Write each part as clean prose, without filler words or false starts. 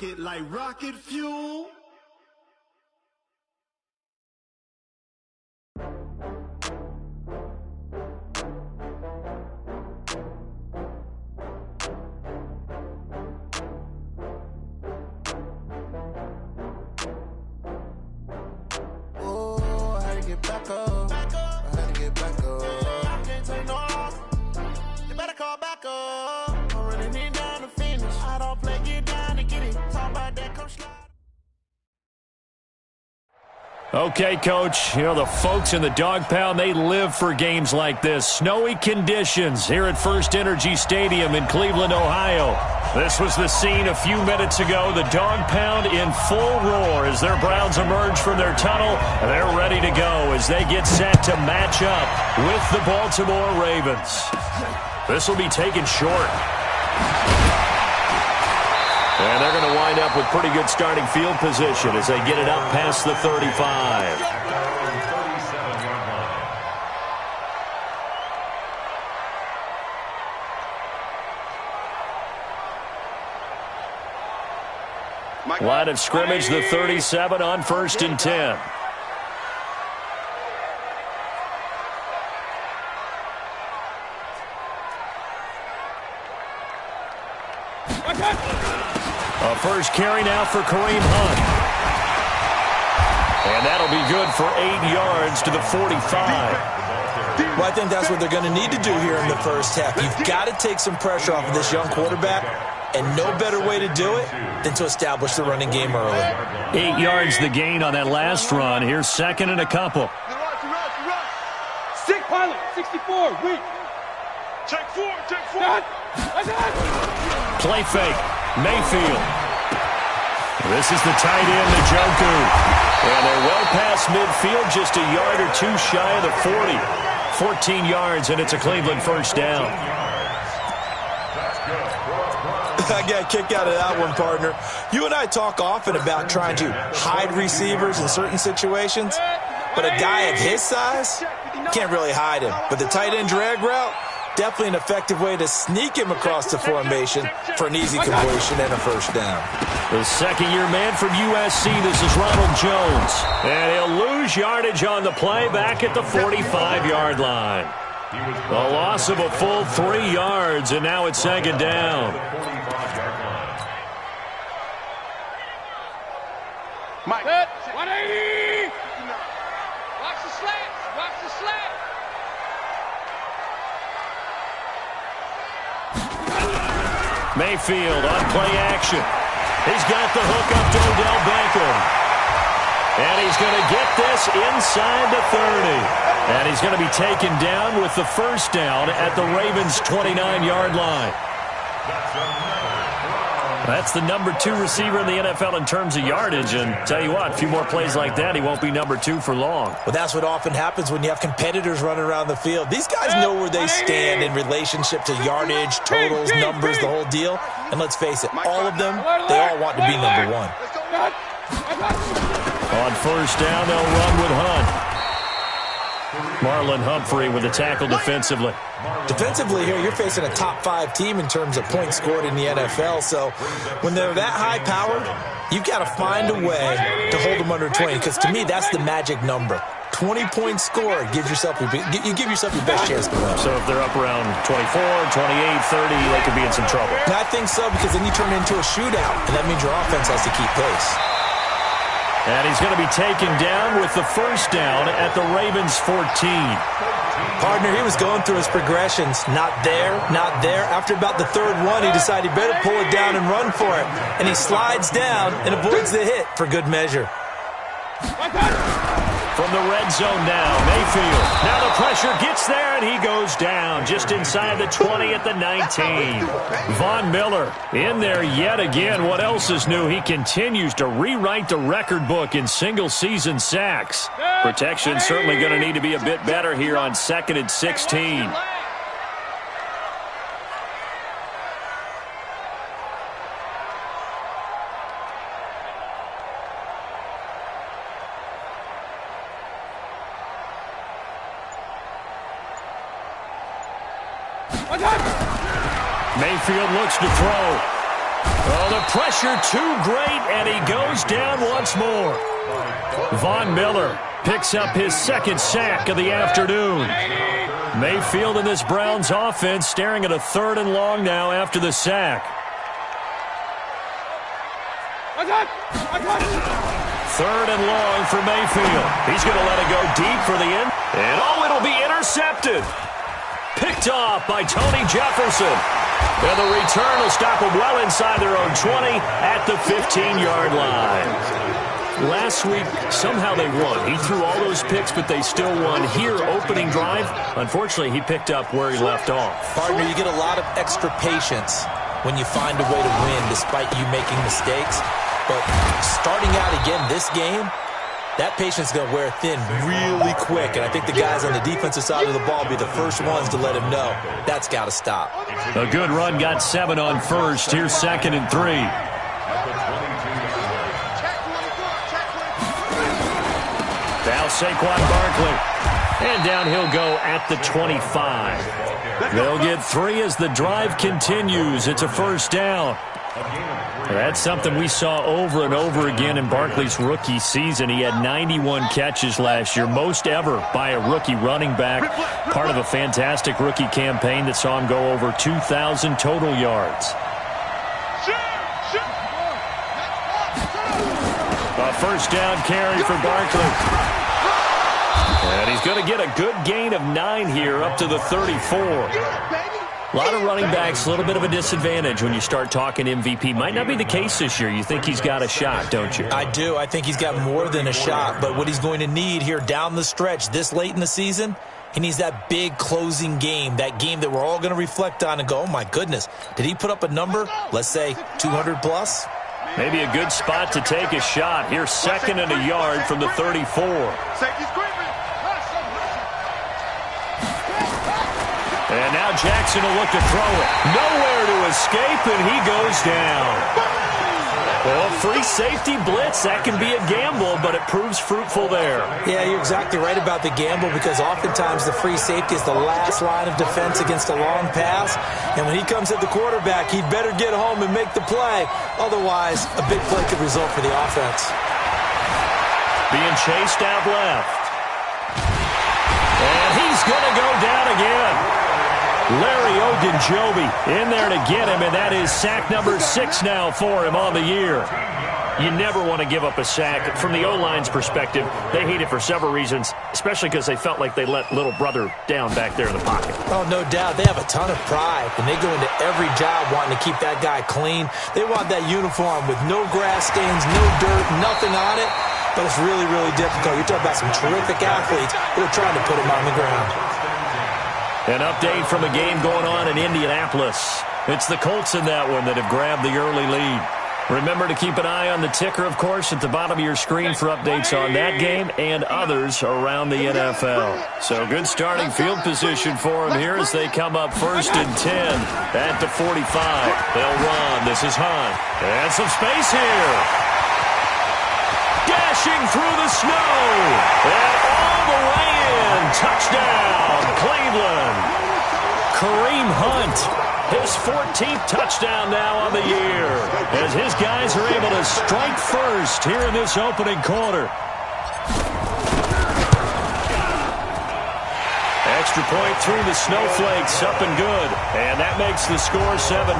it like rocket fuel. Back up. I had to get back up. I can't take no loss. You better call back up. I'm running it down to finish. I don't play, get down to get it. Talk about that, come slide. Okay, Coach, you know, the folks in the dog pound, they live for games like this. Snowy conditions here at First Energy Stadium in Cleveland, Ohio. This was the scene a few minutes ago. The dog pound in full roar as their Browns emerge from their tunnel. They're ready to go as they get set to match up with the Baltimore Ravens. This will be taken short. And they're going to wind up with pretty good starting field position as they get it up past the 35. Line of scrimmage, the 37 on 1st and 10. A first carry now for Kareem Hunt. And that'll be good for 8 yards to the 45. Well, I think that's what they're going to need to do here in the first half. You've got to take some pressure off of this young quarterback, and no better way to do it than to establish the running game early. 8 yards the gain on that last run. Here's 2nd and a couple. Sick pilot, 64, weak. Check 4, check 4. Play fake, Mayfield. This is the tight end, Njoku. And they're well past midfield, just a yard or two shy of the 40. 14 yards, and it's a Cleveland first down. I got a kick out of that one, partner. You and I talk often about trying to hide receivers in certain situations, but a guy of his size can't really hide him. But the tight end drag route, definitely an effective way to sneak him across the formation for an easy completion and a first down. The second-year man from USC, this is Ronald Jones. And he'll lose yardage on the play back at the 45-yard line. A loss of a full 3 yards, and now it's 2nd down. Mike. 180. Watch the slant. Watch the slant. Mayfield on play action. He's got the hook up to Odell Beckham. And he's going to get this inside the 30. And he's going to be taken down with the first down at the Ravens' 29-yard line. That's the number 2 receiver in the NFL in terms of yardage. And tell you what, a few more plays like that, he won't be number 2 for long. Well, that's what often happens when you have competitors running around the field. These guys know where they stand in relationship to yardage, totals, numbers, the whole deal. And let's face it, all of them, they all want to be number 1. On first down, they'll run with Hunt. Marlon Humphrey with a tackle defensively. Defensively here, you're facing a top 5 team in terms of points scored in the NFL. So when they're that high powered, you've got to find a way to hold them under 20. Because to me, that's the magic number. 20 points scored gives yourself you give yourself your best chance to win. So if they're up around 24, 28, 30, they could be in some trouble. And I think so, because then you turn it into a shootout, and that means your offense has to keep pace. And he's going to be taken down with the first down at the Ravens' 14. Partner, he was going through his progressions. Not there, not there. After about the 3rd one, he decided he better pull it down and run for it. And he slides down and avoids the hit for good measure. From the red zone now, Mayfield. Now the pressure gets there, and he goes down just inside the 20 at the 19. Von Miller in there yet again. What else is new? He continues to rewrite the record book in single-season sacks. Protection certainly going to need to be a bit better here on 2nd and 16. Mayfield looks to throw. Oh, the pressure too great, and he goes down once more. Von Miller picks up his second sack of the afternoon. Mayfield in this Browns offense staring at a 3rd and long now after the sack. 3rd and long for Mayfield. He's going to let it go deep for the end. And it'll be intercepted. Picked off by Tony Jefferson. And the return will stop them well inside their own 20 at the 15-yard line. Last week, somehow they won. He threw all those picks, but they still won. Here, opening drive, unfortunately, he picked up where he left off. Partner, you get a lot of extra patience when you find a way to win despite you making mistakes. But starting out again this game, that patience is going to wear thin really quick. And I think the guys on the defensive side of the ball will be the first ones to let him know that's got to stop. A good run got 7 on first. Here's 2nd and 3. Now Saquon Barkley. And down he'll go at the 25. They'll get 3 as the drive continues. It's a first down. That's something we saw over and over again in Barkley's rookie season. He had 91 catches last year, most ever by a rookie running back. Part of a fantastic rookie campaign that saw him go over 2,000 total yards. A first down carry for Barkley. And he's going to get a good gain of 9 here up to the 34. A lot of running backs, a little bit of a disadvantage when you start talking MVP. Might not be the case this year. You think he's got a shot, don't you? I do. I think he's got more than a shot. But what he's going to need here down the stretch this late in the season, he needs that big closing game, that game that we're all going to reflect on and go, oh, my goodness, did he put up a number, let's say 200 plus? Maybe a good spot to take a shot. Here's 2nd and a yard from the 34. And now Jackson will look to throw it. Nowhere to escape, and he goes down. Well, free safety blitz, that can be a gamble, but it proves fruitful there. Yeah, you're exactly right about the gamble because oftentimes the free safety is the last line of defense against a long pass. And when he comes at the quarterback, he'd better get home and make the play. Otherwise, a big play could result for the offense. Being chased out left. And he's going to go down again. Larry Ogunjobi in there to get him, and that is sack number 6 now for him on the year. You never want to give up a sack. From the O-line's perspective, they hate it for several reasons, especially because they felt like they let little brother down back there in the pocket. Oh, no doubt. They have a ton of pride, and they go into every job wanting to keep that guy clean. They want that uniform with no grass stains, no dirt, nothing on it, but it's really, really difficult. You're talking about some terrific athletes who are trying to put him on the ground. An update from a game going on in Indianapolis. It's the Colts in that one that have grabbed the early lead. Remember to keep an eye on the ticker, of course, at the bottom of your screen for updates on that game and others around the NFL. So good starting field position for them here as they come up 1st and 10 at the 45. They'll run. This is Hunt. And some space here. Dashing through the snow. And all the way in. Touchdown, Cleveland. Kareem Hunt, his 14th touchdown now on the year, as his guys are able to strike first here in this opening quarter. Extra point through the snowflakes, up and good, and that makes the score 7-0.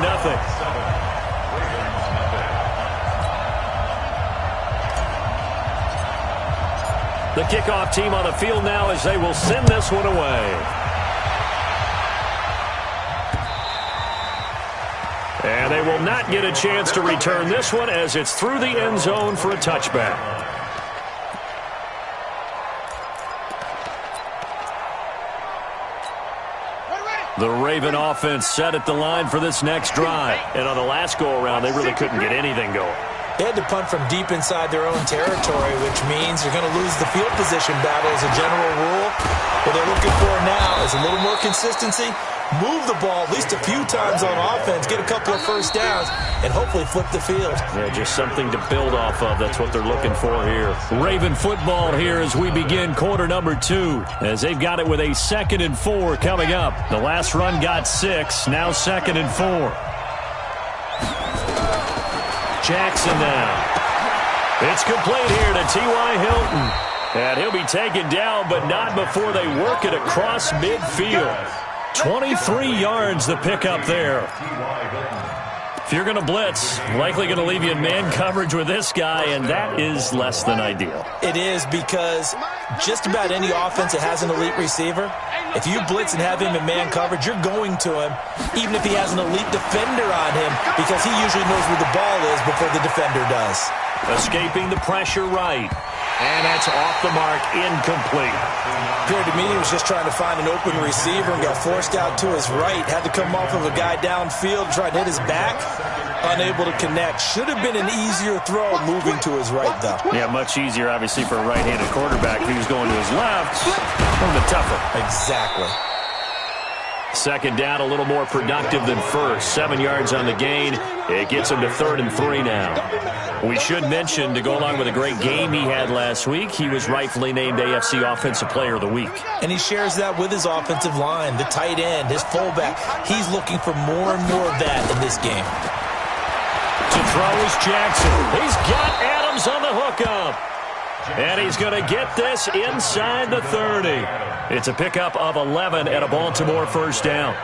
The kickoff team on the field now as they will send this one away. And they will not get a chance to return this one as it's through the end zone for a touchback. The Raven offense set at the line for this next drive. And on the last go-around, they really couldn't get anything going. They had to punt from deep inside their own territory, which means you're going to lose the field position battle as a general rule. What they're looking for now is a little more consistency, move the ball at least a few times on offense, get a couple of first downs, and hopefully flip the field. Yeah, just something to build off of. That's what they're looking for here. Raven football here as we begin quarter number 2, as they've got it with a 2nd and 4 coming up. The last run got 6, now 2nd and 4. Jackson now. It's complete here to T.Y. Hilton. And he'll be taken down, but not before they work it across midfield. 23 yards the pickup there. If you're going to blitz, likely going to leave you in man coverage with this guy, and that is less than ideal. It is, because just about any offense that has an elite receiver, if you blitz and have him in man coverage, you're going to him, even if he has an elite defender on him, because he usually knows where the ball is before the defender does. Escaping the pressure right. And that's off the mark, incomplete. Appeared to me he was just trying to find an open receiver and got forced out to his right. Had to come off of a guy downfield, try to hit his back. Unable to connect. Should have been an easier throw moving to his right, though. Yeah, much easier, obviously, for a right-handed quarterback. If he was going to his left, a little bit tougher. Exactly. Second down, a little more productive than first. 7 yards on the gain. It gets him to 3rd and 3 now. We should mention, to go along with a great game he had last week, he was rightfully named AFC Offensive Player of the Week. And he shares that with his offensive line, the tight end, his fullback. He's looking for more and more of that in this game. To throw is Jackson. He's got Adams on the hookup. And he's going to get this inside the 30. It's a pickup of 11 and a Baltimore first down.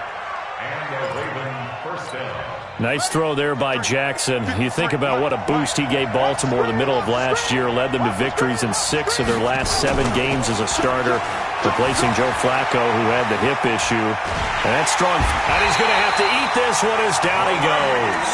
Nice throw there by Jackson. You think about what a boost he gave Baltimore the middle of last year, led them to victories in 6 of their last 7 games as a starter, replacing Joe Flacco, who had the hip issue. And that's strong. And he's going to have to eat this one as down he goes.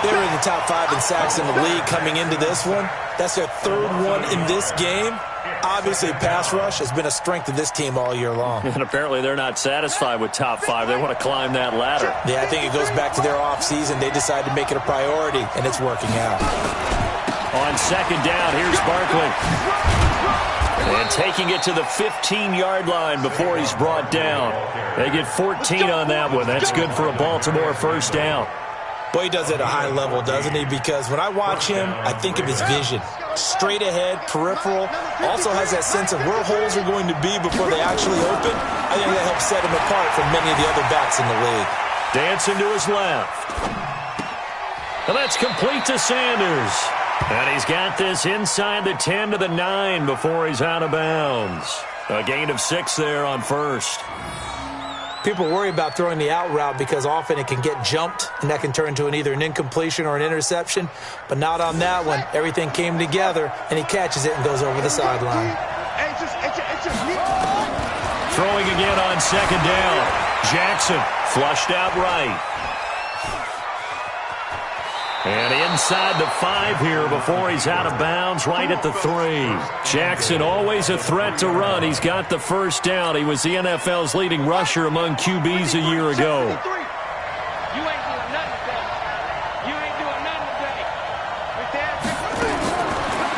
They were in the top 5 in sacks in the league coming into this one. That's their 3rd one in this game. Obviously, pass rush has been a strength of this team all year long. And apparently they're not satisfied with top 5. They want to climb that ladder. Yeah, I think it goes back to their offseason. They decided to make it a priority, and it's working out. On second down, here's Barkley. And taking it to the 15-yard line before he's brought down. They get 14 on that one. That's good for a Baltimore first down. Boy, he does it at a high level, doesn't he? Because when I watch him, I think of his vision. Straight ahead, peripheral. Also has that sense of where holes are going to be before they actually open. I think that helps set him apart from many of the other backs in the league. Dancing to his left. And that's complete to Sanders. And he's got this inside the 10 to the 9 before he's out of bounds. A gain of 6 there on first. People worry about throwing the out route because often it can get jumped, and that can turn into either an incompletion or an interception. But not on that one. Everything came together, and he catches it and goes over the sideline. Throwing again on second down. Jackson flushed out right. And inside the 5 here before he's out of bounds, right at the 3. Jackson always a threat to run. He's got the first down. He was the NFL's leading rusher among QBs a year ago.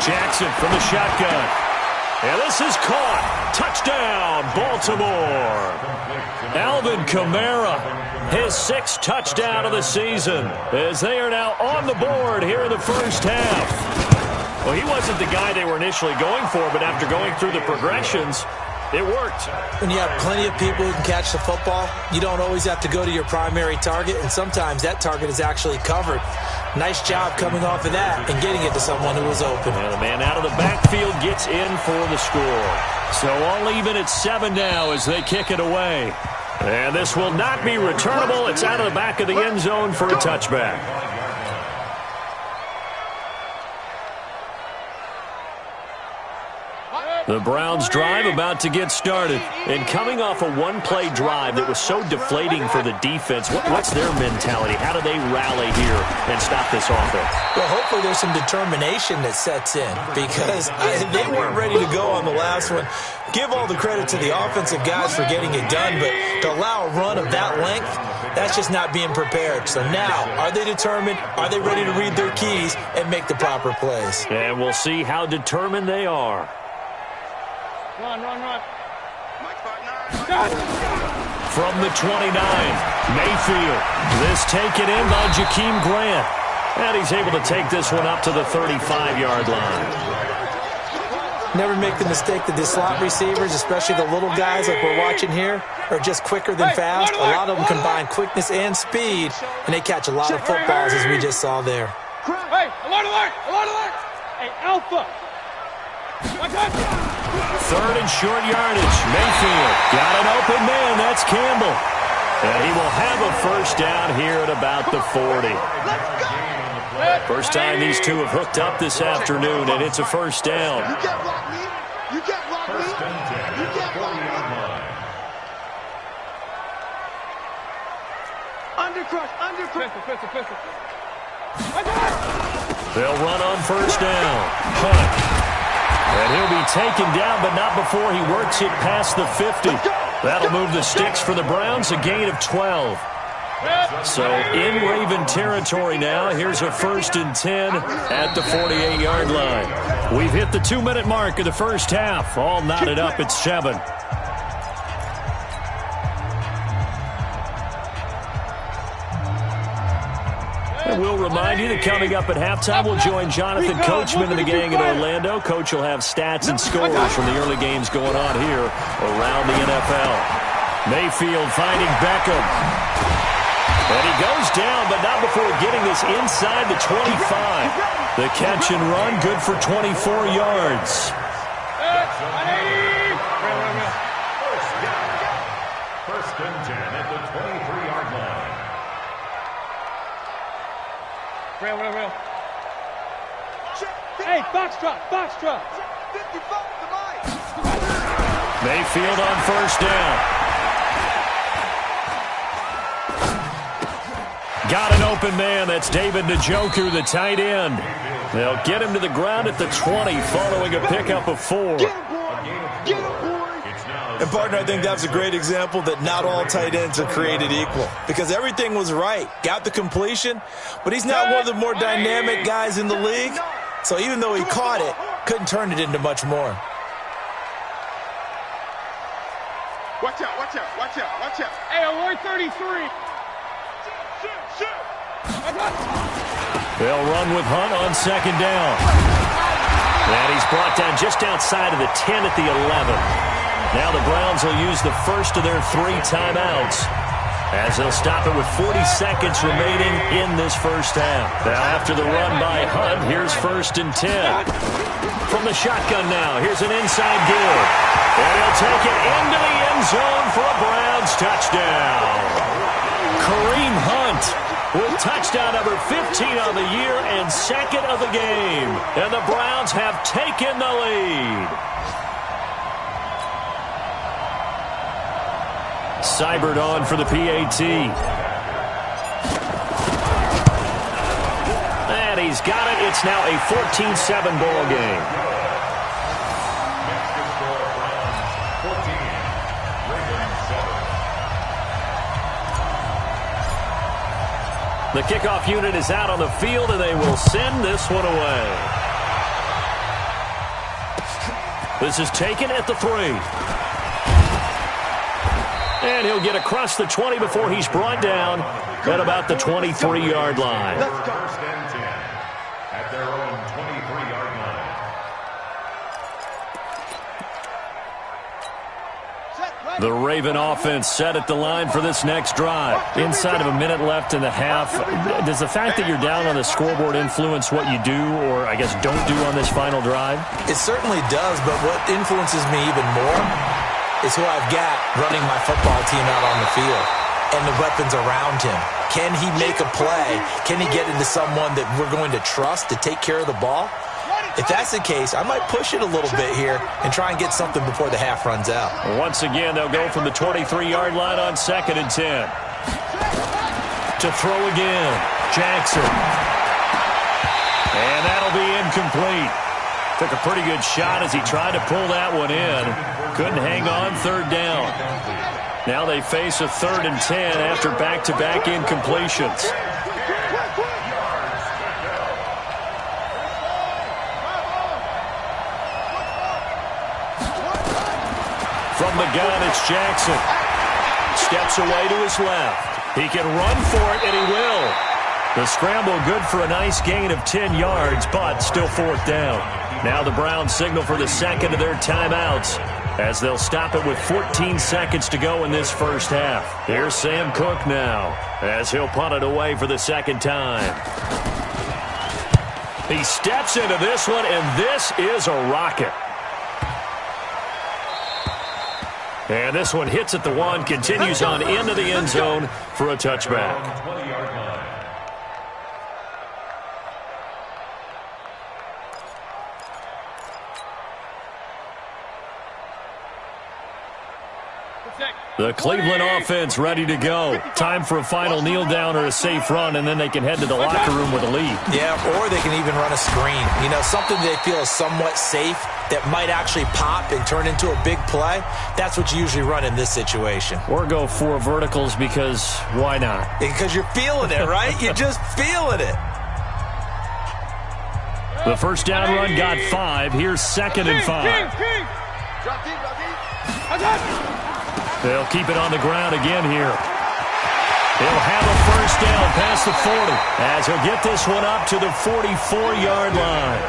Jackson from the shotgun. And this is caught. Touchdown, Baltimore. Alvin Kamara, his 6th touchdown of the season, as they are now on the board here in the first half. Well, he wasn't the guy they were initially going for, but after going through the progressions, it worked. When you have plenty of people who can catch the football, you don't always have to go to your primary target, and sometimes that target is actually covered. Nice job coming off of that and getting it to someone who was open. And the man out of the backfield gets in for the score. So all even at 7 now as they kick it away. And this will not be returnable. It's out of the back of the end zone for a touchback. The Browns drive about to get started. And coming off a one-play drive that was so deflating for the defense, what's their mentality? How do they rally here and stop this offense? Well, hopefully there's some determination that sets in because they weren't ready to go on the last one. Give all the credit to the offensive guys for getting it done, but to allow a run of that length, that's just not being prepared. So now, are they determined? Are they ready to read their keys and make the proper plays? And we'll see how determined they are. Run. From the 29, Mayfield. This taken in by Jakeem Grant. And he's able to take this one up to the 35-yard line. Never make the mistake that the slot receivers, especially the little guys like we're watching here, are just quicker than fast. A lot of them combine quickness and speed, and they catch a lot of footballs as we just saw there. Hey, alert, alert, alert, alert. Hey, Alpha. Third and short yardage. Mayfield got an open man. That's Campbell. And he will have a first down here at about the 40. First time these two have hooked up this afternoon, and it's a first down. You can't block me. You can't block me. You can't block me. Undercrush. Pistol. They'll run on first down. Hunt. And he'll be taken down, but not before he works it past the 50. That'll move the sticks for the Browns, a gain of 12. So in Raven territory now. Here's a 1st and 10 at the 48-yard line. We've hit the 2-minute mark of the first half. All knotted up at 7. And we'll remind you that coming up at halftime, we'll join Jonathan Coachman and the gang in Orlando. Coach will have stats and scores from the early games going on here around the NFL. Mayfield finding Beckham. And he goes down, but not before getting this inside the 25. The catch and run, good for 24 yards. First and 10 at the 23-yard line. Real. Hey, Foxtrot. 55 to mine. Mayfield on first down. Got an open man. That's David Njoku, the tight end. They'll get him to the ground at the 20 following a pickup of 4. Get him, boy. And, partner, I think that's a great example that not all tight ends are created equal because everything was right. Got the completion, but he's not one of the more dynamic guys in the league. So even though he caught it, couldn't turn it into much more. Watch out. Hey, alert 33. They'll run with Hunt on second down. And he's brought down just outside of the 10 at the 11. Now the Browns will use the first of their 3 timeouts as they'll stop it with 40 seconds remaining in this first half. Now after the run by Hunt, here's 1st and 10. From the shotgun now, here's an inside give. And he'll take it into the end zone for a Browns touchdown. Kareem Hunt with touchdown number 15 on the year and 2nd of the game. And the Browns have taken the lead. Seibert on for the PAT. And he's got it. It's now a 14-7 ball game. The kickoff unit is out on the field, and they will send this one away. This is taken at the 3. And he'll get across the 20 before he's brought down at about the 23-yard line. Let's go. 1st and 10 at their own 23-yard line. The Raven offense set at the line for this next drive. Inside of a minute left in the half, does the fact that you're down on the scoreboard influence what you do or, I guess, don't do on this final drive? It certainly does, but what influences me even more is who I've got running my football team out on the field and the weapons around him. Can he make a play? Can he get into someone that we're going to trust to take care of the ball? If that's the case, I might push it a little bit here and try and get something before the half runs out. Once again, they'll go from the 23-yard line on 2nd and 10. To throw again, Jackson. And that'll be incomplete. Took a pretty good shot as he tried to pull that one in. Couldn't hang on 3rd down. Now they face a 3rd and 10 after back-to-back incompletions. From the gun, it's Jackson. Steps away to his left. He can run for it, and he will. The scramble good for a nice gain of 10 yards, but still 4th down. Now the Browns signal for the 2nd of their timeouts as they'll stop it with 14 seconds to go in this first half. Here's Sam Cook now as he'll punt it away for the 2nd time. He steps into this one, and this is a rocket. And this one hits at the 1, continues on into the end zone for a touchback. The Cleveland offense ready to go. Time for a final kneel down or a safe run, and then they can head to the locker room with a lead. Yeah, or they can even run a screen. You know, something they feel is somewhat safe that might actually pop and turn into a big play. That's what you usually run in this situation. Or go 4 verticals because why not? Because you're feeling it, right? You're just feeling it. The first down run got 5. Here's 2nd and 5. They'll keep it on the ground again here. He'll have a first down past the 40 as he'll get this one up to the 44-yard line.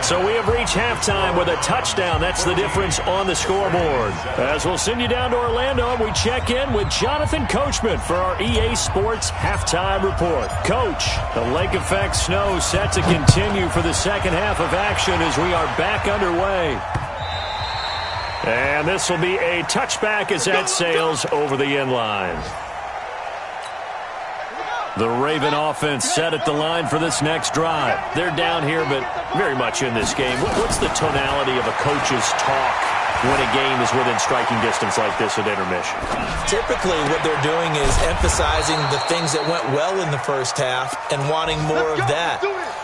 So we have reached halftime with a touchdown. That's the difference on the scoreboard. As we'll send you down to Orlando, we check in with Jonathan Coachman for our EA Sports Halftime Report. Coach, the lake effect snow set to continue for the second half of action as we are back underway. And this will be a touchback as that sails over the end line. The Raven offense set at the line for this next drive. They're down here, but very much in this game. What's the tonality of a coach's talk when a game is within striking distance like this at intermission? Typically, what they're doing is emphasizing the things that went well in the first half and wanting more of that.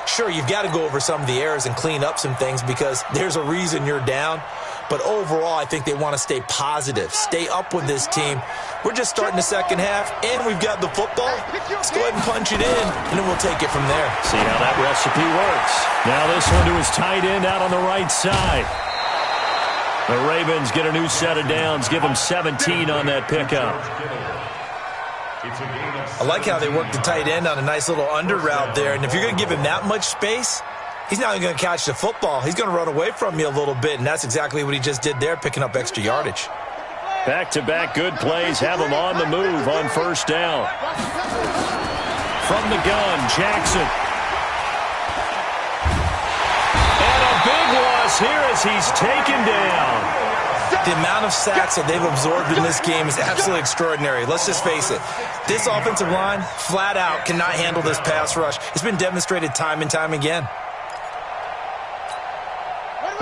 Sure, you've got to go over some of the errors and clean up some things because there's a reason you're down. But overall, I think they want to stay positive, stay up with this team. We're just starting the second half, and we've got the football. Let's go ahead and punch it in, and then we'll take it from there. See how that recipe works. Now this one to his tight end out on the right side. The Ravens get a new set of downs, give them 17 on that pickup. I like how they work the tight end on a nice little under route there, and if you're going to give him that much space, he's not even going to catch the football. He's going to run away from you a little bit, and that's exactly what he just did there, picking up extra yardage. Back-to-back good plays have him on the move on first down. From the gun, Jackson. And a big loss here as he's taken down. The amount of sacks that they've absorbed in this game is absolutely extraordinary. Let's just face it. This offensive line, flat out, cannot handle this pass rush. It's been demonstrated time and time again.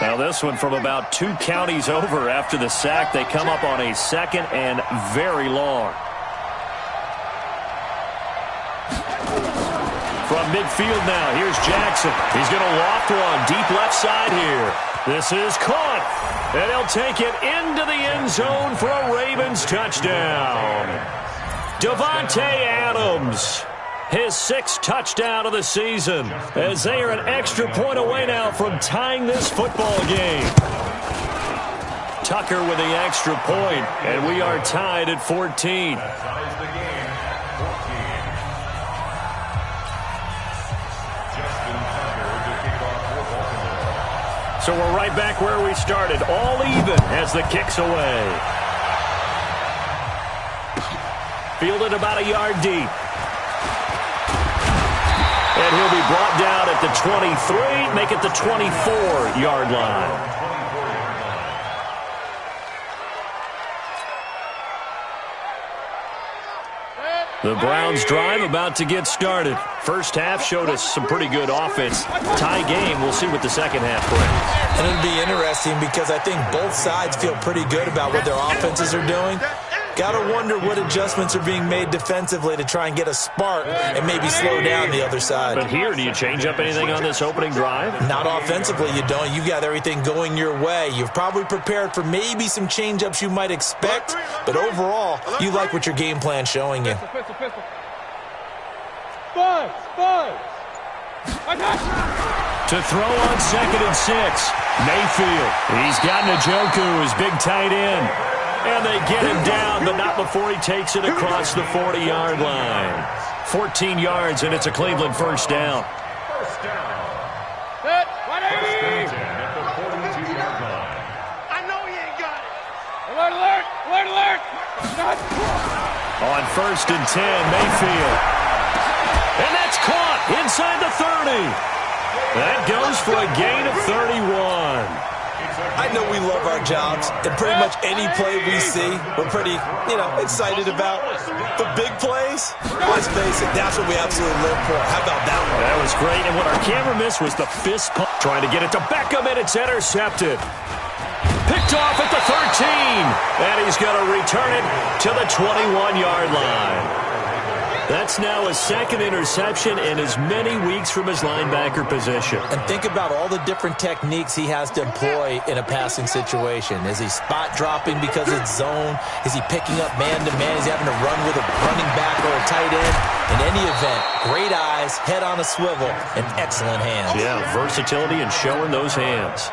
Now this one from about 2 counties over after the sack. They come up on a 2nd and very long. From midfield now, here's Jackson. He's going to loft one deep left side here. This is caught, and he'll take it into the end zone for a Ravens touchdown. Davante Adams, his 6th touchdown of the season, as they are an extra point away now from tying this football game. Tucker with the extra point, and we are tied at 14. So we're right back where we started, all even as the kick's away. Fielded about a yard deep. And he'll be brought down at the 23, make it the 24-yard line. The Browns drive about to get started. First half showed us some pretty good offense. Tie game, we'll see what the second half brings. And it'll be interesting because I think both sides feel pretty good about what their offenses are doing. Got to wonder what adjustments are being made defensively to try and get a spark and maybe slow down the other side. But here, do you change up anything on this opening drive? Not offensively, you don't. You've got everything going your way. You've probably prepared for maybe some change-ups you might expect, but overall, you like what your game plan's showing you. To throw on 2nd and 6, Mayfield. He's got Njoku, his big tight end. And they get him down, but not before he takes it across the 40-yard line. 14 yards, and it's a Cleveland first down. First down. First and 10 at the 42-yard line. I know he ain't got it. Alert, alert, alert, alert. On 1st and 10, Mayfield. And that's caught inside the 30. That goes for a gain of 31. I know we love our jobs, and pretty much any play we see, we're pretty, excited about. The big plays, let's face it, that's what we absolutely live for. How about that one? That was great, and what our camera missed was the fist pump. Trying to get it to Beckham, and it's intercepted. Picked off at the 13, and he's going to return it to the 21-yard line. That's now a second interception in as many weeks from his linebacker position. And think about all the different techniques he has to employ in a passing situation. Is he spot dropping because it's zone? Is he picking up man-to-man? Is he having to run with a running back or a tight end? In any event, great eyes, head on a swivel, and excellent hands. Yeah, versatility and showing those hands.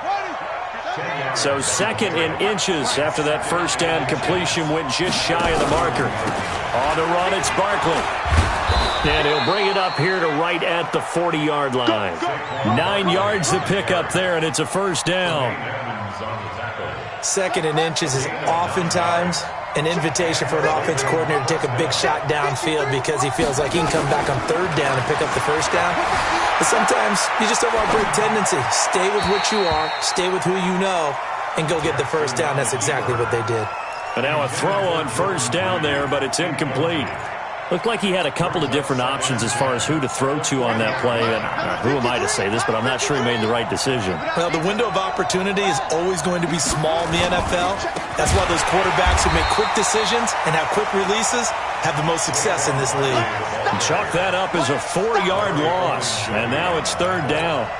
So second in inches after that first down completion went just shy of the marker. On the run, it's Barkley. And he'll bring it up here to right at the 40-yard line. 9 yards to pick up there, and it's a first down. Second in inches is oftentimes an invitation for an offense coordinator to take a big shot downfield because he feels like he can come back on third down and pick up the first down. But sometimes you just don't want to break tendency. Stay with what you are, stay with who you know, and go get the first down. That's exactly what they did. And now a throw on first down there, but it's incomplete. Looked like he had a couple of different options as far as who to throw to on that play. And who am I to say this, but I'm not sure he made the right decision. Well, the window of opportunity is always going to be small in the NFL. That's why those quarterbacks who make quick decisions and have quick releases have the most success in this league. And chalk that up as a 4-yard loss, and now it's third down.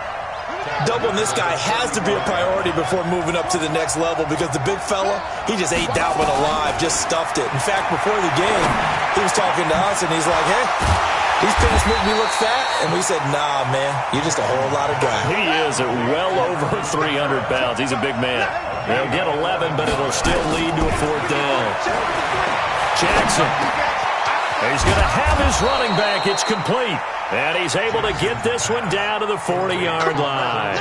Doubling this guy has to be a priority before moving up to the next level because the big fella, he just ate that one alive, just stuffed it. In fact, before the game, he was talking to us, and he's like, hey, these pants make me look fat. And we said, nah, man, you're just a whole lot of guy. He is at well over 300 pounds. He's a big man. They'll get 11, but it'll still lead to a fourth down. Jackson. He's going to have his running back. It's complete. And he's able to get this one down to the 40-yard line.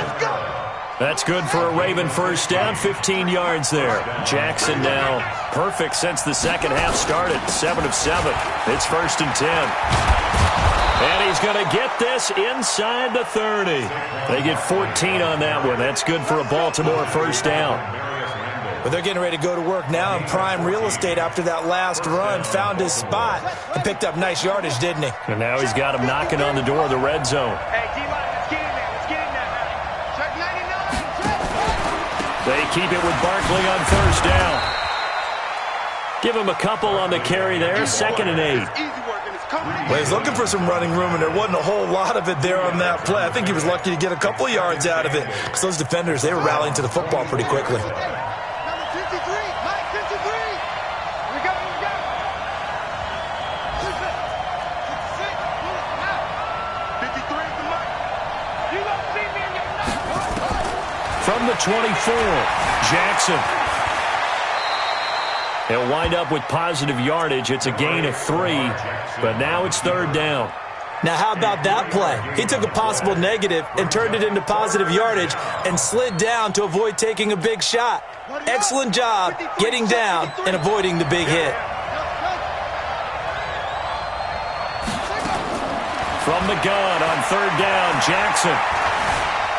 That's good for a Raven first down, 15 yards there. Jackson now perfect since the second half started, 7 of 7. It's first and 10. And he's going to get this inside the 30. They get 14 on that one. That's good for a Baltimore first down. But they're getting ready to go to work now in prime real estate after that last run. Found his spot and picked up nice yardage, didn't he? And now he's got him knocking on the door of the red zone. Hey, D-line, let's get in there. Let's get in there, man. Check 99. They keep it with Barkley on first down. Give him a couple on the carry there, second and 8. Well, he's looking for some running room, and there wasn't a whole lot of it there on that play. I think he was lucky to get a couple of yards out of it because those defenders, they were rallying to the football pretty quickly. From the 24, Jackson. He'll wind up with positive yardage. It's a gain of 3, but now it's third down. Now, how about that play? He took a possible negative and turned it into positive yardage and slid down to avoid taking a big shot. Excellent job getting down and avoiding the big hit. From the gun on third down, Jackson.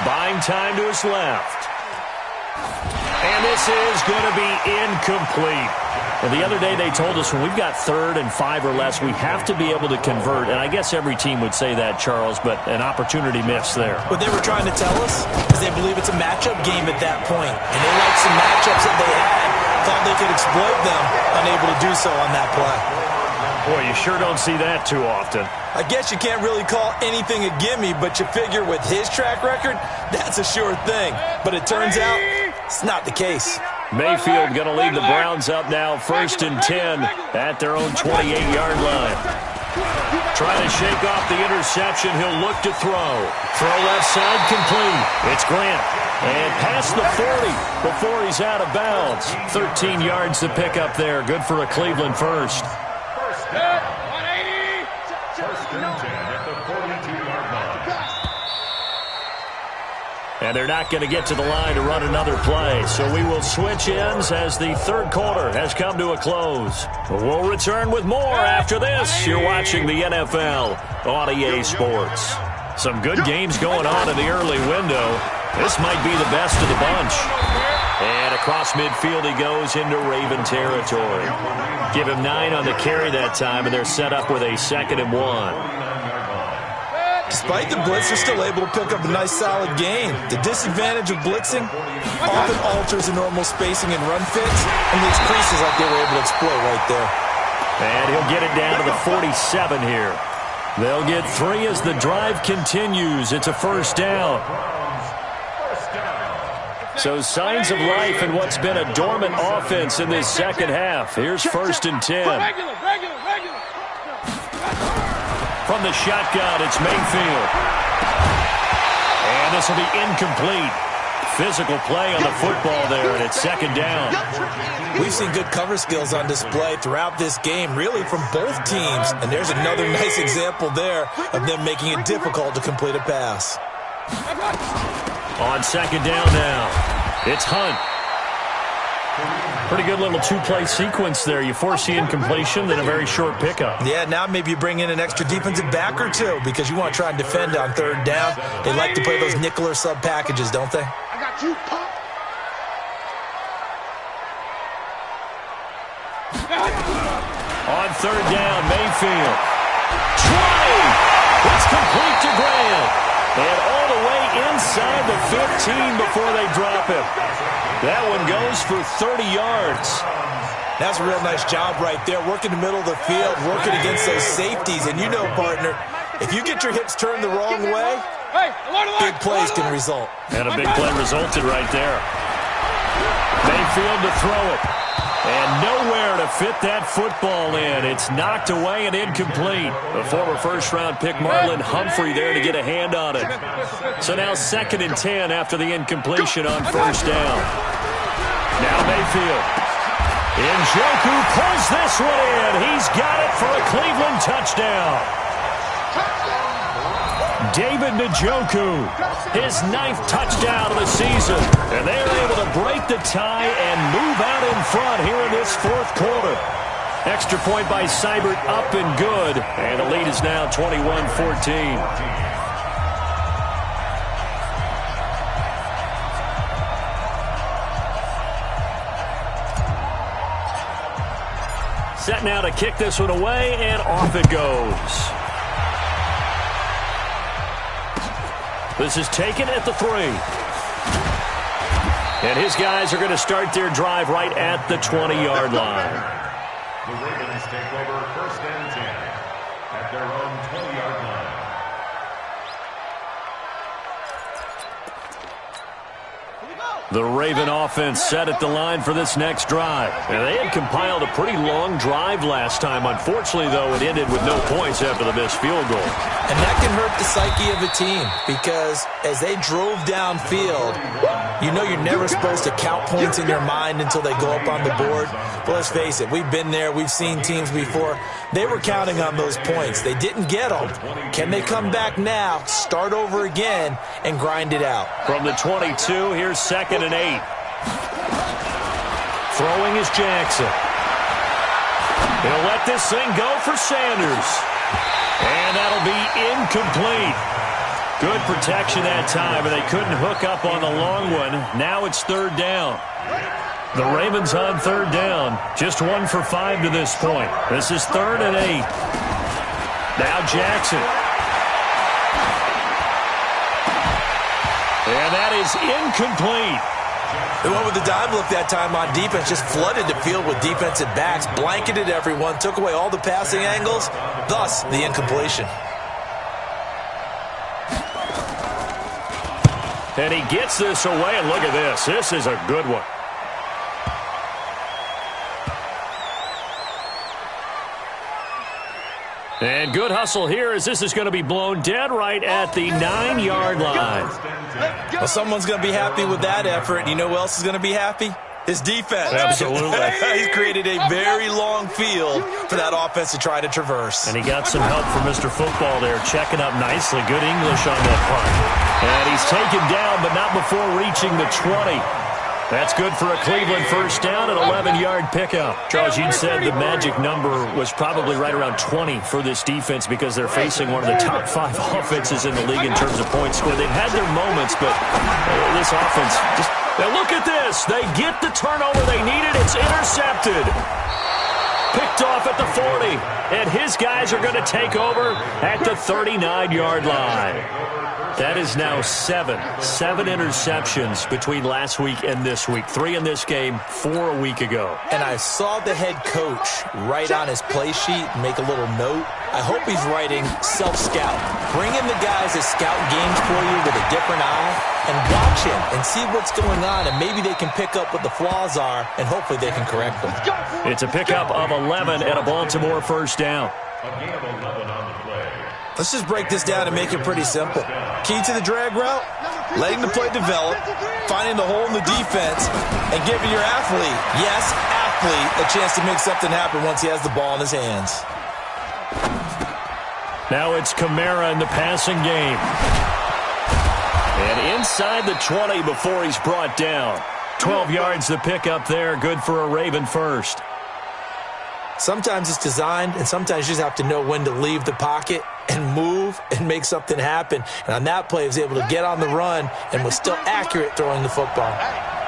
Buying time to his left. And this is going to be incomplete. Well, the other day they told us when we've got 3rd and 5 or less, we have to be able to convert. And I guess every team would say that, Charles, but an opportunity missed there. What they were trying to tell us is they believe it's a matchup game at that point. And they liked some matchups that they had, thought they could exploit them, unable to do so on that play. Boy, you sure don't see that too often. I guess you can't really call anything a gimme, but you figure with his track record, that's a sure thing. But it turns out it's not the case. Mayfield going to lead the Browns up now, first and 10 at their own 28-yard line. Trying to shake off the interception. He'll look to throw. Throw left side complete. It's Grant. And past the 40 before he's out of bounds. 13 yards to pick up there. Good for a Cleveland first. First and 10 at the 42-yard line. And they're not going to get to the line to run another play. So we will switch ends as the third quarter has come to a close. We'll return with more after this. You're watching the NFL on EA Sports. Some good games going on in the early window. This might be the best of the bunch. And across midfield he goes into Raven territory. Give him 9 on the carry that time, and they're set up with a 2nd and 1. Despite the blitz, they're still able to pick up a nice, solid gain. The disadvantage of blitzing often alters the normal spacing and run fits and leaves creases like they were able to exploit right there. And he'll get it down to the 47 here. They'll get 3 as the drive continues. It's a 1st down. So signs of life in what's been a dormant offense in this second half. Here's 1st and 10. From the shotgun, it's Mayfield. And this will be incomplete. Physical play on the football there, and it's 2nd down. We've seen good cover skills on display throughout this game, really from both teams. And there's another nice example there of them making it difficult to complete a pass. On 2nd down now, it's Hunt. Pretty good little 2-play sequence there. You force the incompletion, then a very short pickup. Yeah, now maybe you bring in an extra defensive back or 2 because you want to try and defend on 3rd down. They like to play those nickel or sub packages, don't they? I got you, Pop. On 3rd down, Mayfield. 20! It's complete to Graham. And all the way inside the 15 before they drop him. That one goes for 30 yards. That's a real nice job right there, working the middle of the field, working against those safeties. And you know, partner, if you get your hips turned the wrong way, big plays can result. And a big play resulted right there. Mayfield to throw it. And nowhere to fit that football in. It's knocked away and incomplete. The former 1st-round pick Marlon Humphrey there to get a hand on it. So now 2nd and 10 after the incompletion on 1st down. Now Mayfield. Njoku pulls this one in. He's got it for a Cleveland touchdown. David Njoku, his 9th touchdown of the season. And they're able to break the tie and move out in front here in this 4th quarter. Extra point by Seibert up and good. And the lead is now 21-14. Set now to kick this one away, and off it goes. This is taken at the 3. And his guys are going to start their drive right at the 20-yard line. The Ravens take over 1st and 10 at their own 20-yard line. The Raven offense set at the line for this next drive. And they had compiled a pretty long drive last time. Unfortunately, though, it ended with no points after the missed field goal. And that can hurt the psyche of a team because as they drove downfield, you know you're never supposed to count points in your mind until they go up on the board. But let's face it, we've been there. We've seen teams before. They were counting on those points. They didn't get them. Can they come back now, start over again, and grind it out? From the 22, here's 2nd and 8. Throwing is Jackson. He'll let this thing go for Sanders. And that'll be incomplete. Good protection that time, and they couldn't hook up on the long one. Now it's 3rd down. The Ravens on 3rd down. Just 1 for 5 to this point. This is 3rd and 8. Now Jackson. And that is incomplete. They went with the dime look that time on defense, just flooded the field with defensive backs, blanketed everyone, took away all the passing angles, thus the incompletion. And he gets this away, and look at this. This is a good one. And good hustle here as this is going to be blown dead right at the 9-yard line. Well, someone's going to be happy with that effort. You know who else is going to be happy? His defense. Absolutely. He's created a very long field for that offense to try to traverse. And he got some help from Mr. Football there, checking up nicely. Good English on that punt. And he's taken down, but not before reaching the 20. That's good for a Cleveland first down, an 11-yard pickup. Charles, you said the magic number was probably right around 20 for this defense because they're facing one of the top 5 offenses in the league in terms of points scored. They've had their moments, but this offense just... Now look at this. They get the turnover they needed. It's intercepted. Picked off at the 40. And his guys are going to take over at the 39-yard line. That is now 7 interceptions between last week and this week. 3 in this game, 4 a week ago. And I saw the head coach write on his play sheet, make a little note. I hope he's writing self-scout. Bring in the guys that scout games for you with a different eye and watch him and see what's going on, and maybe they can pick up what the flaws are, and hopefully they can correct them. It's a pickup of 11 and a Baltimore first down. Let's just break this down and make it pretty simple. Key to the drag route, letting the play develop, finding the hole in the defense, and giving your athlete, yes, athlete, a chance to make something happen once he has the ball in his hands. Now it's Kamara in the passing game. And inside the 20 before he's brought down. 12 yards the pickup there, good for a Raven first. Sometimes it's designed, and sometimes you just have to know when to leave the pocket and move and make something happen. And on that play, he was able to get on the run and was still accurate throwing the football.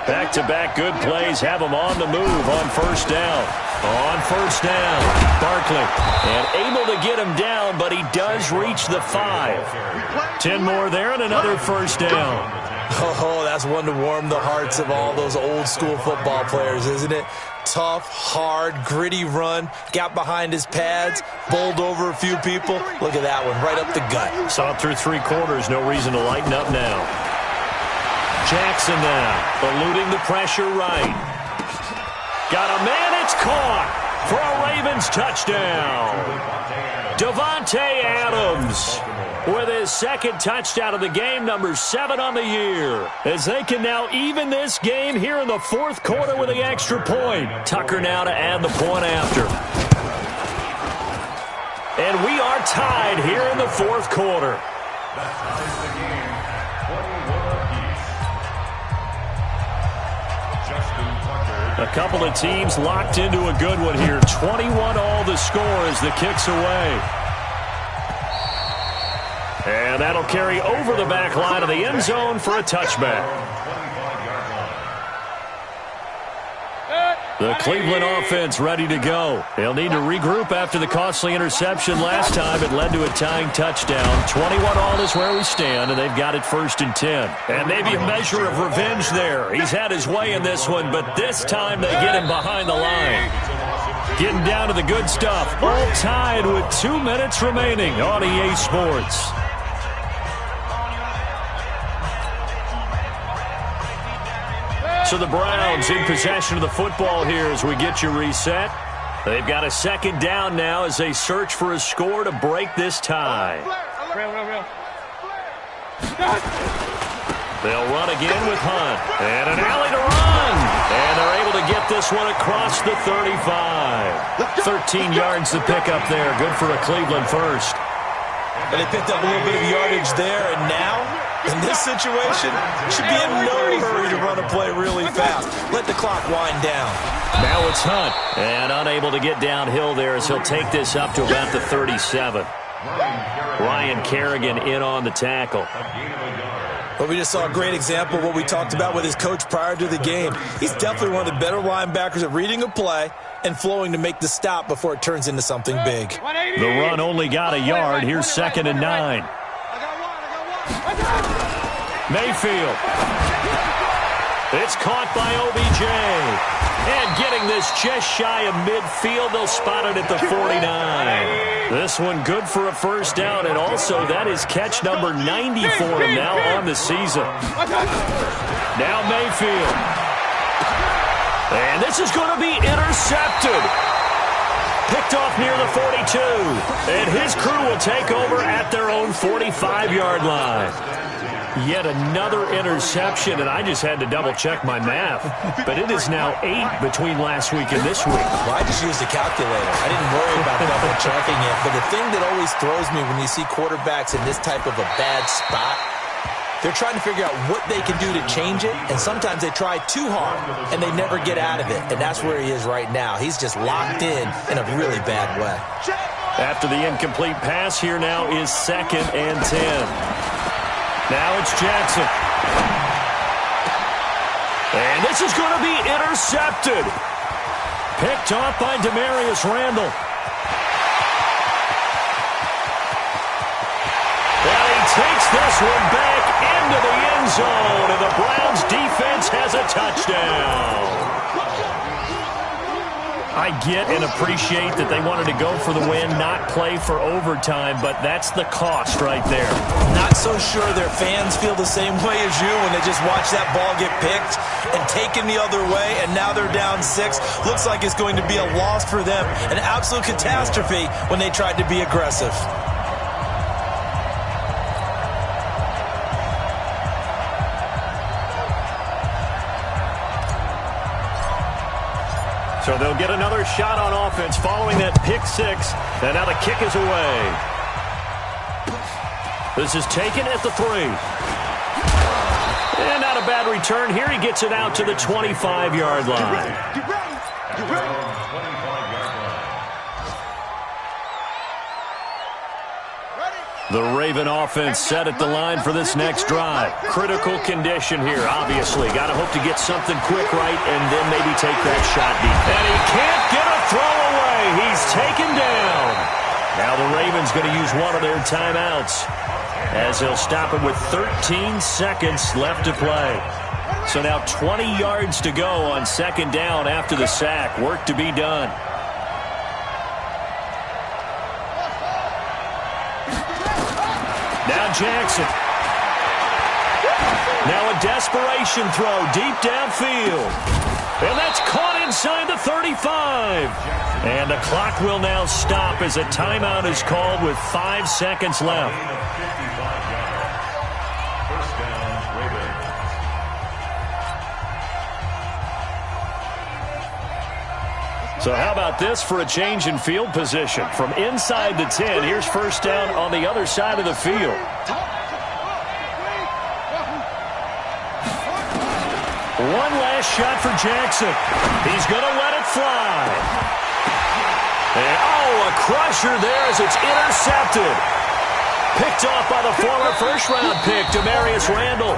Back-to-back good plays have him on the move on first down. On first down, Barkley. And able to get him down, but he does reach the 5. 10 more there and another first down. Oh, that's one to warm the hearts of all those old-school football players, isn't it? Tough, hard, gritty run, got behind his pads, bowled over a few people. Look at that one, right up the gut. Saw it through 3 quarters, no reason to lighten up now. Jackson now, eluding the pressure right. Got a man, it's caught for a Ravens touchdown. Davante Adams with his second touchdown of the game, number 7 on the year. As they can now even this game here in the 4th quarter with the extra point. Tucker now to add the point after. And we are tied here in the 4th quarter. A couple of teams locked into a good one here. 21 all the score as the kick's away. And that'll carry over the back line of the end zone for a touchback. The Cleveland offense ready to go. They'll need to regroup after the costly interception last time. It led to a tying touchdown. 21 all is where we stand, and they've got it 1st and 10. And maybe a measure of revenge there. He's had his way in this one, but this time they get him behind the line. Getting down to the good stuff. All tied with 2 minutes remaining on EA Sports. So the Browns in possession of the football here as we get you reset. They've got a 2nd down now as they search for a score to break this tie. They'll run again with Hunt. And an alley to run. And they're able to get this one across the 35. 13 yards to pick up there. Good for a Cleveland first. And they picked up a little bit of yardage there, and now, in this situation, should be in no hurry to run a play really fast. Let the clock wind down. Now it's Hunt, and unable to get downhill there as he'll take this up to about the 37. Ryan Kerrigan in on the tackle. But we just saw a great example of what we talked about with his coach prior to the game. He's definitely one of the better linebackers at reading a play and flowing to make the stop before it turns into something big. The run only got a yard. Here's 2nd and 9. Mayfield. It's caught by OBJ. And getting this just shy of midfield, they'll spot it at the 49. This one good for a first down, and also that is catch number 90 for him now on the season. Now Mayfield. And this is going to be intercepted. Picked off near the 42. And his crew will take over at their own 45-yard line. Yet another interception, and I just had to double-check my math. But it is now 8 between last week and this week. Well, I just used a calculator. I didn't worry about double-checking it. But the thing that always throws me when you see quarterbacks in this type of a bad spot They're trying to figure out what they can do to change it, and sometimes they try too hard, and they never get out of it, and that's where he is right now. He's just locked in a really bad way. After the incomplete pass, here now is 2nd and 10. Now it's Jackson. And this is going to be intercepted. Picked off by Demarius Randall. And he takes this one back into the end zone, and the Browns defense has a touchdown. I get and appreciate that they wanted to go for the win, not play for overtime, but that's the cost right there. Not so sure their fans feel the same way as you when they just watch that ball get picked and taken the other way, and now they're down 6. Looks like it's going to be a loss for them, an absolute catastrophe when they tried to be aggressive. So they'll get another shot on offense following that pick 6. And now the kick is away. This is taken at the 3. And not a bad return. Here he gets it out to the 25-yard line. Get ready. Get ready. The Raven offense set at the line for this next drive. Critical condition here, obviously. Got to hope to get something quick right and then maybe take that shot deep. And he can't get a throw away. He's taken down. Now the Ravens going to use one of their timeouts as they'll stop it with 13 seconds left to play. So now 20 yards to go on 2nd down after the sack. Work to be done. Now Jackson. Now a desperation throw deep downfield. And that's caught inside the 35. And the clock will now stop as a timeout is called with 5 seconds left. First down, Ravens. So how about this for a change in field position? From inside the 10, here's first down on the other side of the field. One last shot for Jackson. He's going to let it fly. And, a crusher there as it's intercepted. Picked off by the former first-round pick, Demarius Randall.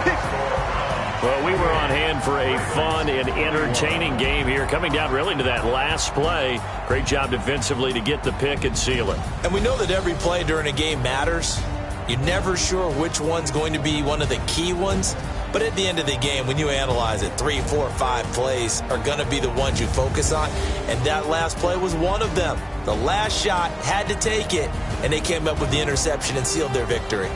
Well, we were on hand for a fun and entertaining game here, coming down really to that last play. Great job defensively to get the pick and seal it. And we know that every play during a game matters. You're never sure which one's going to be one of the key ones. But at the end of the game, when you analyze it, 3, 4, 5 plays are going to be the ones you focus on. And that last play was one of them. The last shot had to take it, and they came up with the interception and sealed their victory.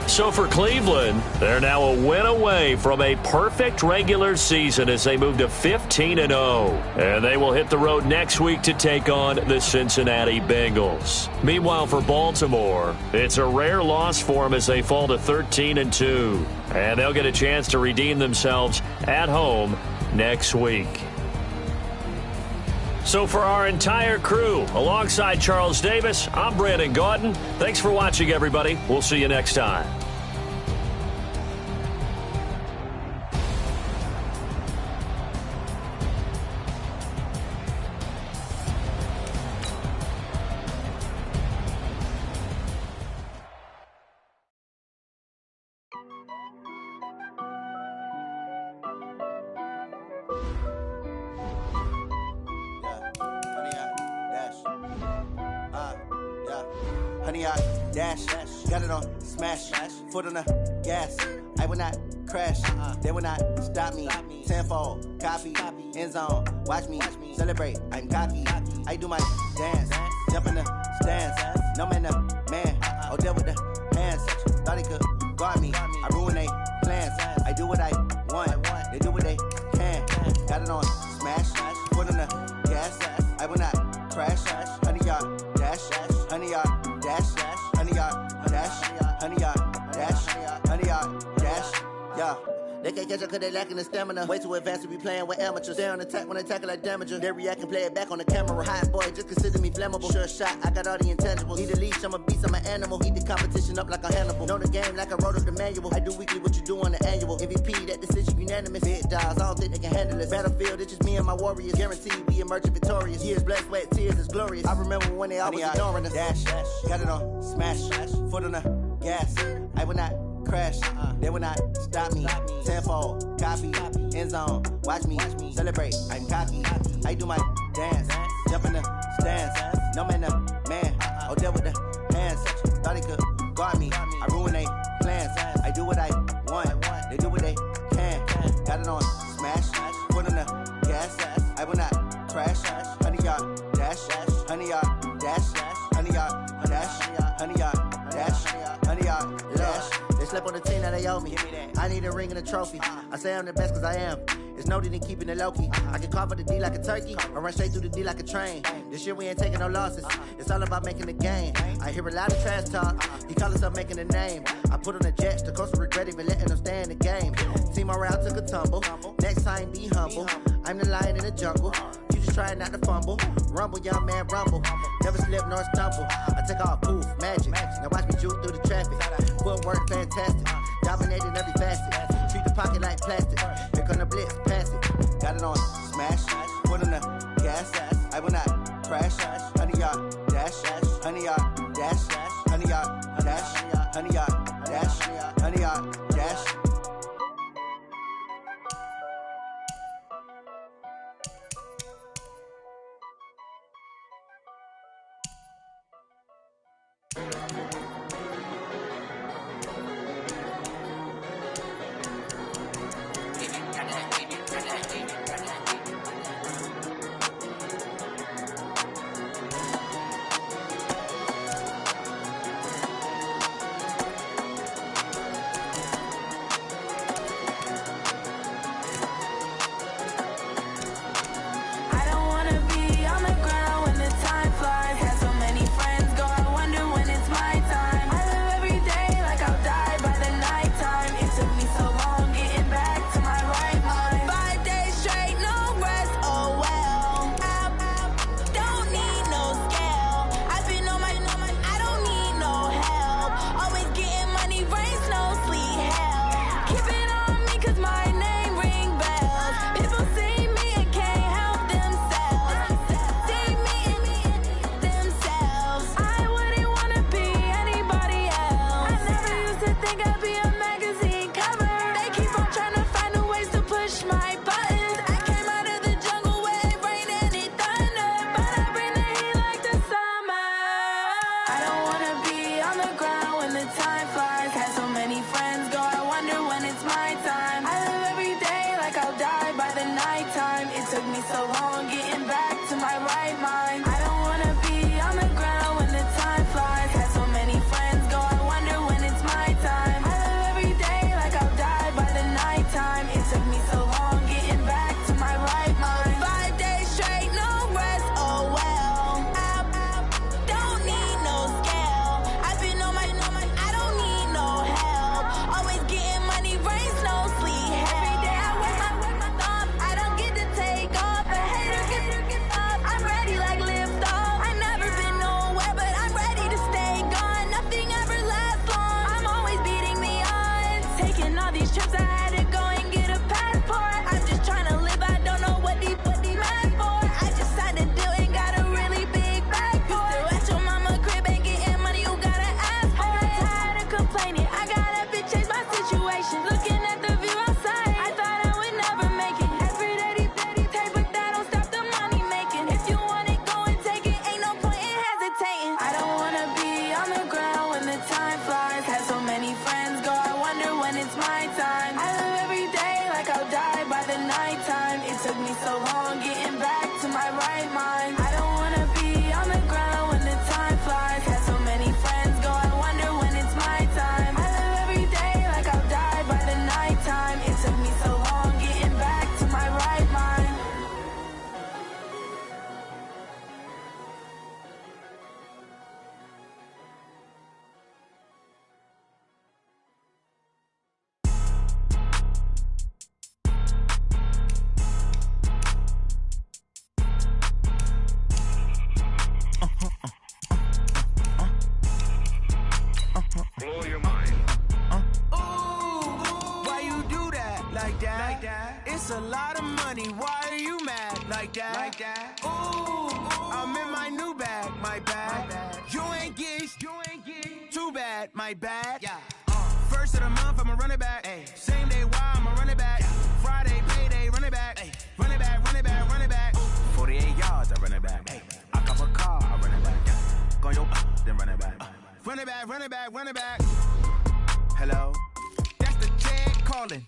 So for Cleveland, they're now a win away from a perfect regular season as they move to 15-0. And they will hit the road next week to take on the Cincinnati Bengals. Meanwhile, for Baltimore, it's a rare loss for them as they fall to 13-2. And they'll get a chance to redeem themselves at home next week. So for our entire crew, alongside Charles Davis, I'm Brandon Gaudin. Thanks for watching, everybody. We'll see you next time. Honey, I dash, got it on smash, foot on the gas. I will not crash, they will not stop me. Tenfold, copy, end zone, watch me celebrate. I'm cocky, I do my dance, jump in the stands. No man, the man, oh, deal with the hands. Thought he could guard me, I ruin they plans. I do what I want, they do what they can. Got it on smash, foot on the gas. I will not crash, honey, y'all dash, honey, y'all dash, honey, y'all dash, honey, y'all dash, honey, y'all dash, yeah. They can't catch up cause they lacking the stamina. Way too advanced to be playing with amateurs. They on attack when they tackle like damager. They react and play it back on the camera. Hot boy, just consider me flammable. Sure shot, I got all the intangibles. Need a leash, I'm a beast, I'm an animal. Heat the competition up like a Hannibal. Know the game like I wrote up the manual. I do weekly what you do on the annual. MVP, that decision unanimous. Big dogs, I don't think they can handle this. Battlefield, it's just me and my warriors. Guaranteed we emerging victorious. Years, blood, sweat, tears, it's glorious. I remember when they always ignoring us. Dash, got it on, smash, foot on the gas. I will not crash, they will not stop me. Tenfold, copy, end zone, watch me celebrate. I'm cocky, I do my dance, jump in the stands. No man, man, oh deal with the hands. Thought he could guard me, I ruin they plans. I do what I want, they do what they can. Got it on, smash, foot on the gas. I will not crash, 100-yard dash, 100-yard dash, 100-yard dash, 100-yard dash, 100-yard dash. They slept on the team that they owe me. I need a ring and a trophy. I say I'm the best cause I am. It's noted in keeping it low-key. I can carve for the D like a turkey, or run straight through the D like a train. This year we ain't taking no losses. It's all about making the game. I hear a lot of trash talk. He call himself making a name. I put on the Jets. The coach will regret even letting them stay in the game. Team around took a tumble. Next time be humble. I'm the lion in the jungle. You just try not to fumble. Rumble, young man, rumble. Never slip nor stumble. I take off, poof, magic. Now watch me juke through the traffic. Footwork fantastic. Dominating every facet. Treat the pocket like plastic. Here come the blitz, pass it. Got it on, smash. Foot on the gas. I will not crash. 100-yard dash. 100-yard dash. 100-yard dash. 100-yard dash. 100-yard dash. Lift It's a lot of money, why are you mad like that? Like that. Ooh, I'm in my new bag, my bad. You ain't get too bad, my bad. Yeah. First of the month, I'ma run it back. Ay. Same day, why I'ma run it back. Friday, payday, run it back. Ay. Run it back, run it back, run it back. 48 yards, I run it back. Ay. I cop a car, I run it back. Go yo, then run it back. Run it back, run it back, run it back. Hello? That's the jag calling.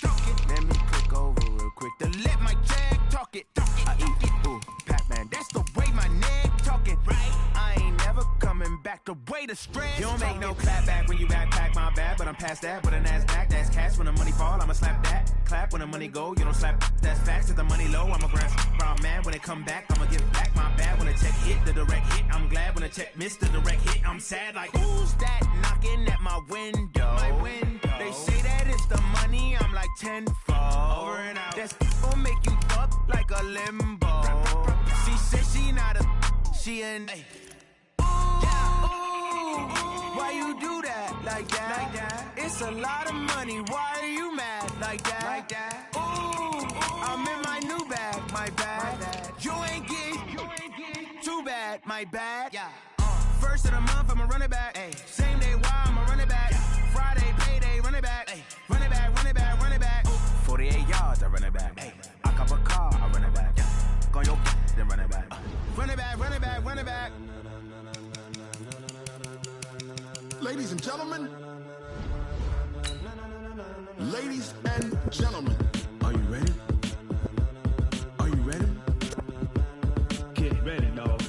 Let me click over real quick to let my jag talk it. I eat it, ooh, Pac-Man. That's the way my neck talking. Right? I ain't never coming back the way the stress. You don't make no clap back when you backpack, my bad. But I'm past that with a NASDAQ. That's cash when the money fall, I'ma slap that. Clap when the money go, you don't slap. That's facts. If the money low, I'ma grab brown man. When it come back, I'ma give back my bad. When the check hit, the direct hit. I'm glad when the check missed the direct hit. I'm sad like, who's that knocking at my window? My window. They say that it's the money, I'm like tenfold. Over and out. That's gon' make you fuck like a limbo. She said she not a, she an. Ooh, why you do that like that? Like that? It's a lot of money, why are you mad like that? Like that. Ooh, I'm in my new bag, my bad. You ain't get too bad, my bad. Yeah. First of the month, I'ma run it back. Ay. Same day, why I'ma run it back. Friday, payday, run it back. Ay. Run it back, run it back, run it back. 48 yards, I run it back. Ay. I cop a car, I run it back. Go yo, then run it back. Run it back, run it back, run it back. Ladies and gentlemen. Ladies and gentlemen. Are you ready? Are you ready? Get ready, dog.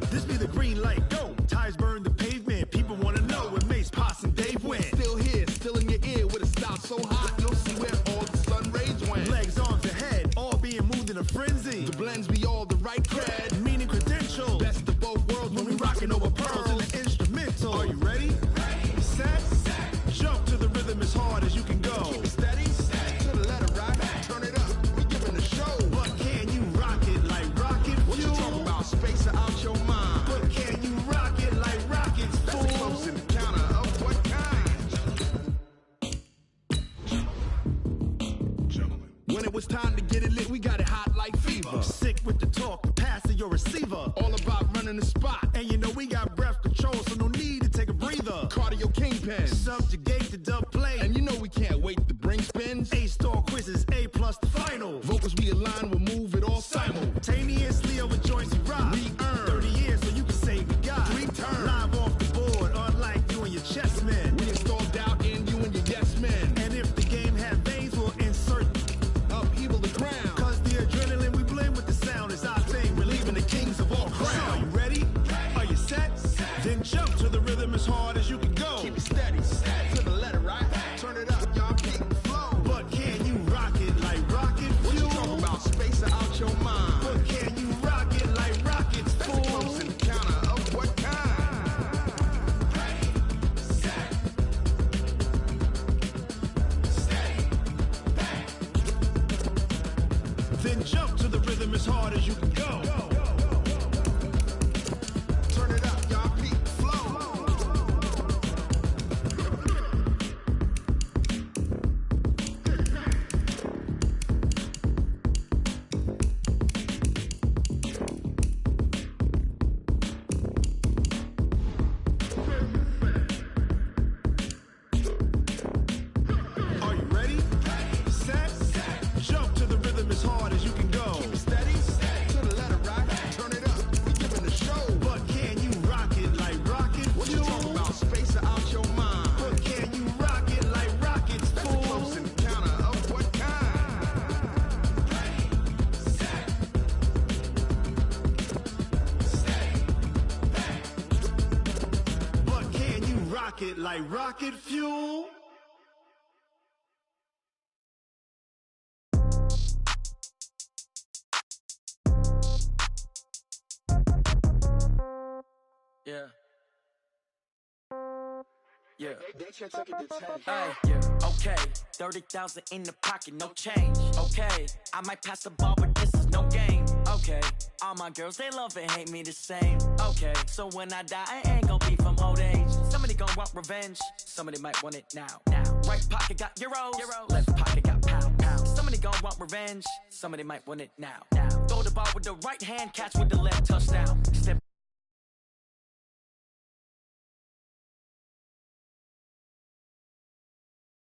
This be the green light, go. Tires burn the pavement. People want to know where Mace, Pops, and Dave went. Still here, still in your ear with a style so hot, you'll see where all the sun rays went. Legs, arms, and head, all being moved in a frenzy. The blends be all the right cred, meaning credentials. Best of both worlds when we rockin' over pearls in the instrumental. Are you ready? Set, jump to the rhythm as hard as you can go. Keep it steady, to the letter right. Turn it up, we giving a show. But can you rock it like rocket fuel? What you talking about? Space out your mind. But can you rock it like rockets, fool? That's close in the counter of what kind? Gentlemen. When it was time to get it lit, we got it hot like fever. Sick with the talk, the pass of your receiver. All about running the spot. And you know we got breath control, so no need to take a breather. Cardio kingpin. Subjugate the dub play. And you know we can't wait to bring spins. A-star quizzes, A+ the final. Vocals we align, we'll move it all simultaneously over joints we rock. We earn 30 years, so you can say we got 3 turns. Live off the board, unlike you and your chess men. We install doubt in you and your yes men. And if the game had veins, we'll insert upheaval the ground. Cause the adrenaline we blend with the sound is our thing. We're leaving the kings of all crowns. So are you ready? Are you set? Then jump to the rhythm as hard as you can go. Keep it steady, to the letter right. Turn it up, y'all keep the flow. But can you rock it like rocket fuel? What you talking about? Space out your mind. But can you rock it like rockets, fool? That's close in the counter of what kind? Then jump to the rhythm as hard as you can go. Turn it up, y'all keep the flow. Are you ready? Set, jump to the rhythm as hard as you can go. Keep it steady, to the letter right. Turn it up, we giving a show. But can you rock it like rocket fuel? What you talking about? Space out your mind. But can you rock it like rockets, fool? That's close in the counter of what kind? But can you rock it like rocket fuel? Yeah. Yeah. Hey, yeah. Okay. 30,000 in the pocket, no change. Okay. I might pass the ball, but this is no game. Okay. All my girls, they love and hate me the same. Okay. So when I die, I ain't gonna be from old age. Somebody gonna want revenge. Somebody might want it now. Right pocket got euros. Left pocket got pound. Somebody gonna want revenge. Somebody might want it now. Throw the ball with the right hand, catch with the left, touchdown. Step